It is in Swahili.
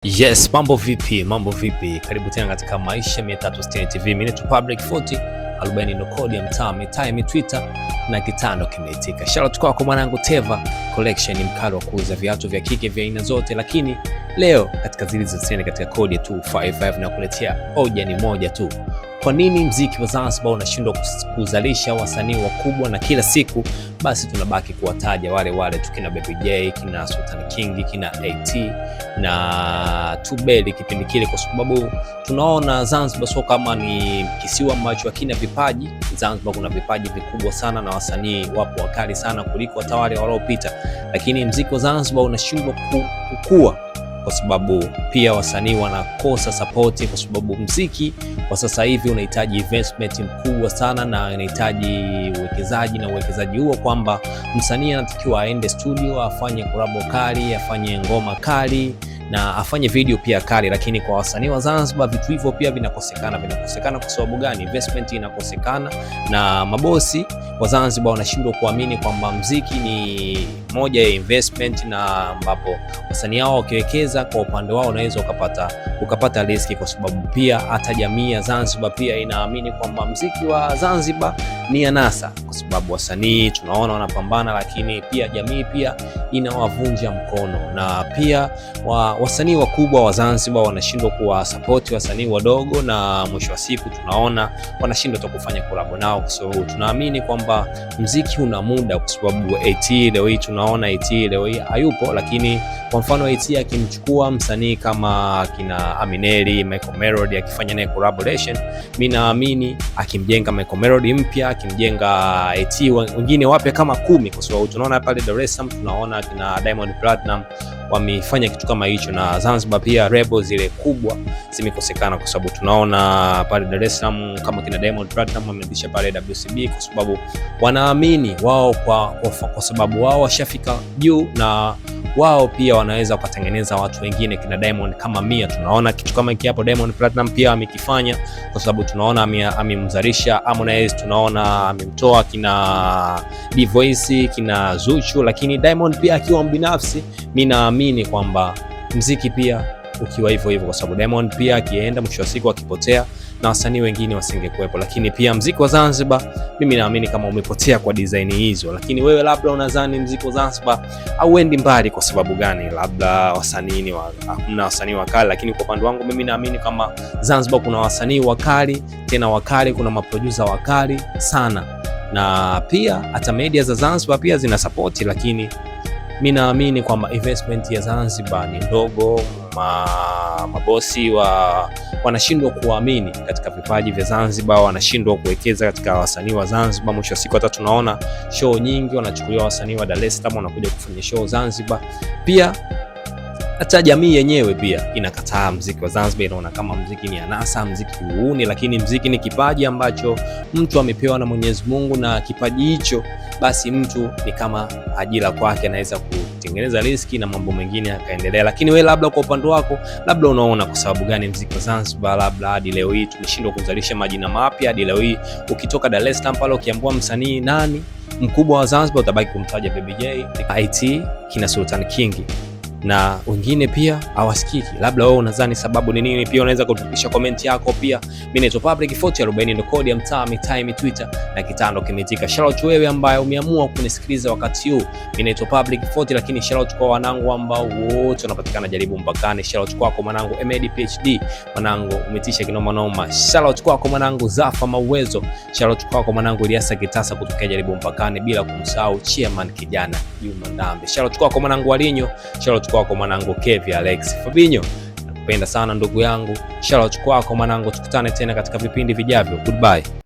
Yes, mambo vipi? Mambo vipi? Karibu tena katika Maisha 360 TV. Mimi ni Public 40 40 ndo kodi ya mtaa, mitaa, Twitter na kitano kimeitika. Shout out kwa mwanangu Teva Collection, ni mkalo wa kuuza viatu vya kike vya aina zote, lakini leo katika zilizotrend katika kodi ya 255 na kuletea hoja ni moja tu. Kwa nini mziki wa Zanzibar unashindwa kuzalisha wasanii wakubwa na kila siku basi tunabaki kuwataja wale tu, kina Baby J, kina Sultan King, kina AT na Tubeli kipindi kile? Kwa sababu tunaona Zanzibar sio kama ni kisiwa ambacho hakina vipaji. Zanzibar kuna vipaji vikubwa sana na wasanii wapo wakali sana kuliko hata wale waliopita, lakini mziki wa Zanzibar unashindwa kukua kwa sababu pia wasanii wanakosa support, kwa sababu mziki kwa sasa hivi unahitaji investment mkubwa sana na unahitaji uwekezaji, na uwekezaji huo kwamba msanii anatakiwa aende studio afanye collab kali, afanye ngoma kali na afanye video pia kali. Lakini kwa wasanii wa Zanzibar vitu hivyo pia vinakosekana. Kwa sababu gani? Investment inakosekana na mabosi wa Zanzibar wanashindwa kuamini kwamba mziki ni moja ya investment, na ambapo wasanii hao wakiwekeza kwa upande wao unaweza ukapata riski, kwa sababu pia hata jamii ya Zanzibar pia inaamini kwamba mziki wa Zanzibar ni anasa, kwa sababu wasanii tunaona wanapambana, lakini pia jamii pia inawavunja mkono, na pia wasanii wakubwa wa Zanzibar wanashindwa kuwa support wasanii wadogo, na mwisho wa siku tunaona wanashindwa hata kufanya collab nao, kwa sababu tunaamini kwamba mziki una muda, kwa sababu AT leo hii tunaona AT leo hii hayupo, lakini kwa mfano AT akimchukua msanii kama kina Amineri, Michael Melody akifanya naye collaboration, mimi naamini akimjenga Michael Melody mpya, akimjenga AT wengine wapya kama 10, kwa sababu tunaona pale Dar es Salaam tunaona kina Diamond Platinum wamefanya kitu kama hicho, na Zanzibar pia rebels zile kubwa zimekosekana, kwa sababu tunaona pale Dar es Salaam kama kina Diamond Platinum wameanzisha pale WCB, kwa sababu wanaamini wao kwa sababu wao washafika juu, na wao pia wanaweza kutengeneza watu wengine kina Diamond kama 100. Tunaona kitu kama hiki hapo Diamond Platinum pia amekifanya, kwa sababu tunaona amemzalisha Harmonize, tunaona amemtoa kina D-Voice, kina Zuchu, lakini Diamond pia akiwa binafsi, mimi naamini kwamba mziki pia ukiwa hivyo, kwa sababu Diamond pia akienda mwisho wa siku akipotea na wasanii wengine wasingekuepo. Lakini pia mziki wa Zanzibar mimi naamini kama umepotea kwa design hizo. Lakini wewe labda unadhani mziki wa Zanzibar hauendi mbali kwa sababu gani? Labda wasanii hakuna wasanii wakali, lakini kwa upande wangu mimi naamini kama Zanzibar kuna wasanii wakali, tena wakali, kuna maproducer wakali sana, na pia hata media za Zanzibar pia zina support, lakini mimi naamini kwamba investment ya Zanzibar ni ndogo. Mabosi wanashindwa kuamini katika vipaji vya Zanzibar, wanashindwa kuwekeza katika wasanii wa Zanzibar. Mwisho wa siku hata tunaona show nyingi wanachukuliwa wasanii wa Dar es Salaam wanakuja kufanya show Zanzibar. Pia hata jamii yenyewe pia inakataa mziki wa Zanzibar, inaona kama mziki ni anasa, mziki uuni, lakini mziki ni kipaji ambacho mtu amepewa na Mwenyezi Mungu, na kipaji hicho basi mtu ni kama ajira kwake, anaweza kutengeneza riziki na mambo mengine yakaendelea. Lakini wewe labda kwa upande wako labda unaona kwa sababu gani mziki wa Zanzibar labda hadi leo hii tumeshindwa kuzalisha majina mapya? Hadi leo hii ukitoka Dar es Salaam pale ukiambiwa msanii nani mkubwa wa Zanzibar utabaki kumtaja Baby J, AT, kina Sultan King na wengine pia hawasikiki. Labda wewe unadhani sababu ni nini? Pia unaweza kutupisha comment yako. Pia mimi ni Public 40 40 ndo kodi ya mtaa, mitaa, Twitter na kitando kimeitika. Shout out wewe ambaye umeamua kunisikiliza wakati huu. Mimi ni Public 40, lakini shout out kwa wanangu ambao wote wanapatikana Jaribu Mpakani. Shout out kwako mwanangu Emedi PhD, mwanangu umetisha kinoma noma. Shout out kwako mwanangu Zafa Mawezo. Shout out kwako mwanangu Eliasa Kitasa kutoka Jaribu Mpakani, bila kumsahau chairman kijana Juma Ndambe. Shout out kwako mwanangu Walinyo. Shout out kwako mwanangu Kevi Alex Fabinho, nakupenda sana ndugu yangu. Shout out kwako mwanangu, tukutane tena katika vipindi vijavyo. Goodbye.